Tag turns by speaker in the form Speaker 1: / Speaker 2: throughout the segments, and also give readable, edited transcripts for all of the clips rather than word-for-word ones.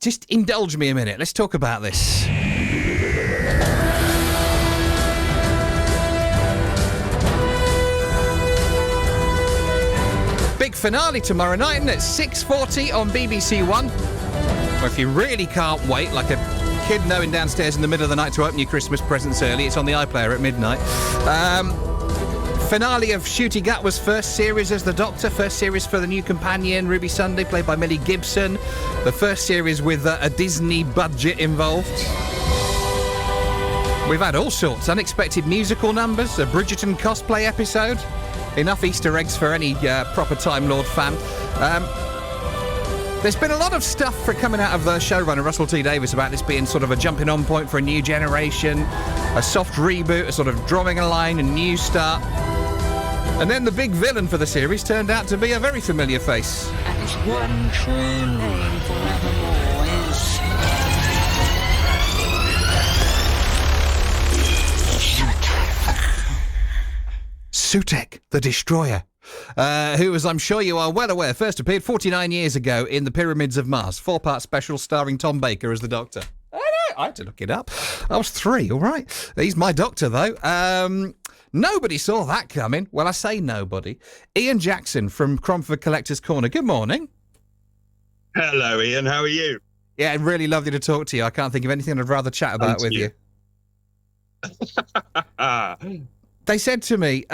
Speaker 1: Just indulge me a minute. Let's talk about this. Big finale tomorrow night, isn't it? 6:40 on BBC One. Well, if you really can't wait, like a kid knowing downstairs in the middle of the night to open your Christmas presents early, it's on the iPlayer at midnight. Finale of Ncuti Gatwa's first series as the Doctor, first series for the new companion, Ruby Sunday, played by Millie Gibson. The first series with a Disney budget involved. We've had all sorts, unexpected musical numbers, a Bridgerton cosplay episode. Enough Easter eggs for any proper Time Lord fan. There's been a lot of stuff coming out of the showrunner, Russell T Davies, about this being sort of a jumping on point for a new generation, a soft reboot, a sort of drawing a line, a new start. And then the big villain for the series turned out to be a very familiar face.
Speaker 2: And one true name forevermore is
Speaker 1: Sutekh, the Destroyer. Who, as I'm sure you are well aware, first appeared 49 years ago in The Pyramids of Mars, 4-part special starring Tom Baker as the Doctor. I had to look it up. I was 3, all right. He's my Doctor, though. Nobody saw that coming. Well, I say nobody. Ian Jackson from Cromford Collector's Corner. Good morning.
Speaker 3: Hello, Ian. How are you?
Speaker 1: Yeah, really lovely to talk to you. I can't think of anything I'd rather chat about with you. They said to me,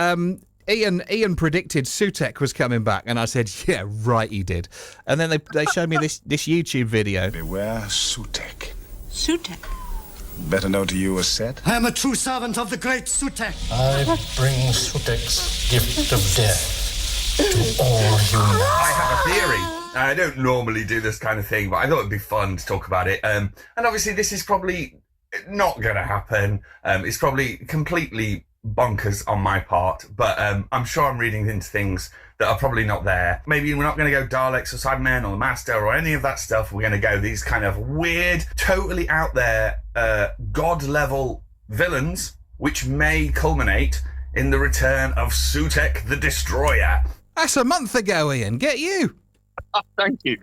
Speaker 1: Ian predicted Sutekh was coming back, and I said, yeah, right, he did. And then they showed me this YouTube video.
Speaker 4: Beware Sutekh.
Speaker 2: Sutekh.
Speaker 4: Better known to you as said.
Speaker 5: I am a true servant of the great Sutekh.
Speaker 6: I bring Sutekh's gift of death to all humans.
Speaker 7: I have a theory. I don't normally do this kind of thing, but I thought it'd be fun to talk about it. And obviously this is probably not going to happen. It's probably completely bonkers on my part, but I'm sure I'm reading into things that are probably not there. Maybe we're not going to go Daleks or Cybermen or the Master or any of that stuff. We're going to go these kind of weird, totally out there, god-level villains, which may culminate in the return of Sutekh the Destroyer.
Speaker 1: That's a month ago, Ian. Get you.
Speaker 3: Oh, thank you.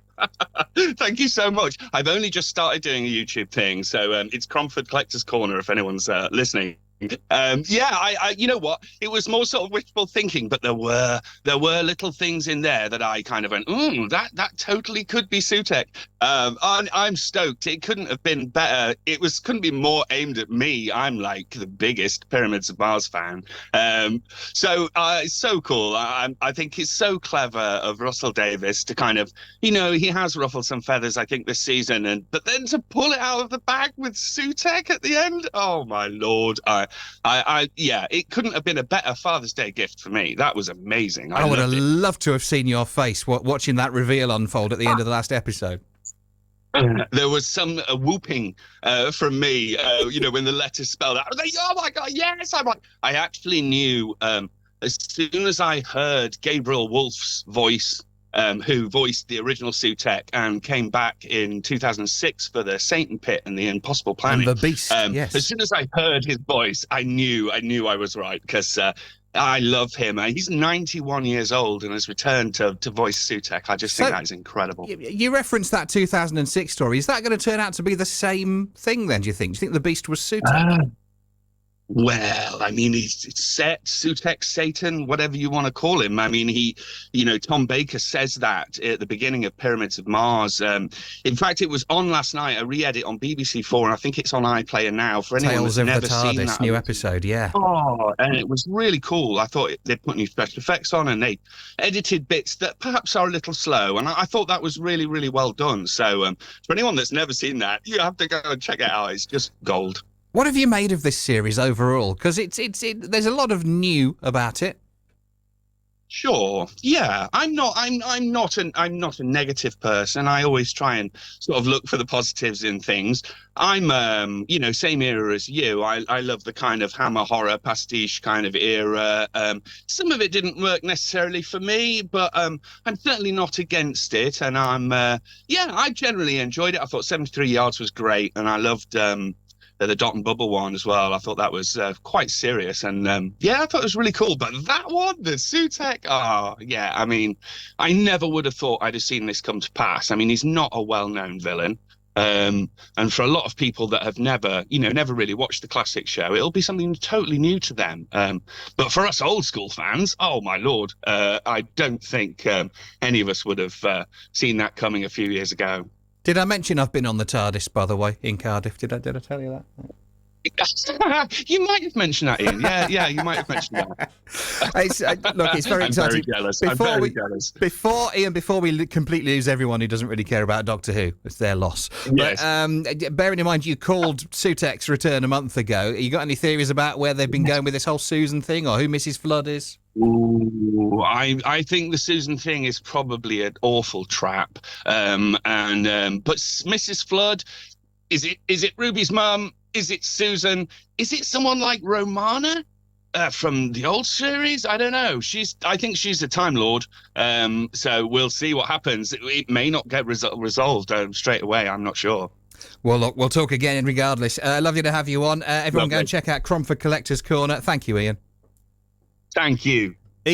Speaker 3: Thank you so much. I've only just started doing a YouTube thing, so it's Cromford Collector's Corner if anyone's listening. I you know what, it was more sort of wishful thinking, but there were little things in there that I kind of went, that totally could be Sutekh. I'm stoked. It couldn't have been better. Couldn't be more aimed at me. I'm like the biggest Pyramids of Mars fan. So it's so cool. I think it's so clever of Russell Davies to kind of, he has ruffled some feathers, I think, this season, but then to pull it out of the bag with Sutekh at the end, oh my lord. It couldn't have been a better Father's Day gift for me. That was amazing.
Speaker 1: I would have loved to have seen your face watching that reveal unfold at the end of the last episode.
Speaker 3: There was some whooping from me, when the letter spelled out. I was like, oh my God, yes! I actually knew as soon as I heard Gabriel Wolf's voice, who voiced the original Sutekh and came back in 2006 for the Satan Pit and the Impossible Planet.
Speaker 1: And the Beast, yes.
Speaker 3: As soon as I heard his voice, I knew I was right, because I love him. He's 91 years old and has returned to voice Sutekh. I just think that is incredible.
Speaker 1: You referenced that 2006 story. Is that going to turn out to be the same thing then, do you think? Do you think the Beast was Sutekh?
Speaker 3: Well, I mean, it's set, Sutekh, Satan, whatever you want to call him. I mean, Tom Baker says that at the beginning of Pyramids of Mars. In fact, it was on last night, a re-edit on BBC 4, and I think it's on iPlayer now for anyone
Speaker 1: Tales
Speaker 3: that's
Speaker 1: of
Speaker 3: never
Speaker 1: the TARDIS,
Speaker 3: seen that.
Speaker 1: new episode, yeah.
Speaker 3: Oh, and it was really cool. I thought they put new special effects on, and they edited bits that perhaps are a little slow, and I thought that was really, really well done. So for anyone that's never seen that, you have to go and check it out. It's just gold.
Speaker 1: What have you made of this series overall? Because there's a lot of new about it.
Speaker 3: Sure. Yeah. I'm not a negative person. I always try and sort of look for the positives in things. I'm same era as you. I love the kind of hammer horror pastiche kind of era. Some of it didn't work necessarily for me, but I'm certainly not against it. And I generally enjoyed it. I thought 73 Yards was great, and I loved the Dot and Bubble one as well. I thought that was quite serious, and yeah, I thought it was really cool. But that one, the Sutekh, yeah, I mean, I never would have thought I'd have seen this come to pass. I mean, he's not a well-known villain. And for a lot of people that have never really watched the classic show, it'll be something totally new to them. But for us old school fans, oh my Lord, I don't think any of us would have seen that coming a few years ago.
Speaker 1: Did I mention I've been on the TARDIS, by the way, in Cardiff? Did I tell you that?
Speaker 3: You might have mentioned that, Ian. Yeah, you might have mentioned that.
Speaker 1: Look, it's very exciting.
Speaker 3: I'm very jealous.
Speaker 1: Before we completely lose everyone who doesn't really care about Doctor Who, it's their loss.
Speaker 3: Yes.
Speaker 1: But bearing in mind you called Sutekh's return a month ago, you got any theories about where they've been going with this whole Susan thing, or who Mrs. Flood is?
Speaker 3: Ooh, I think the Susan thing is probably an awful trap. But Mrs. Flood, is it Ruby's mum? Is it Susan? Is it someone like Romana from the old series? I don't know. I think she's a Time Lord. So we'll see what happens. It may not get resolved straight away. I'm not sure.
Speaker 1: Well, look, we'll talk again regardless. Lovely to have you on. Everyone
Speaker 3: Lovely.
Speaker 1: go and check out Cromford Collector's Corner. Thank you, Ian.
Speaker 3: Thank you.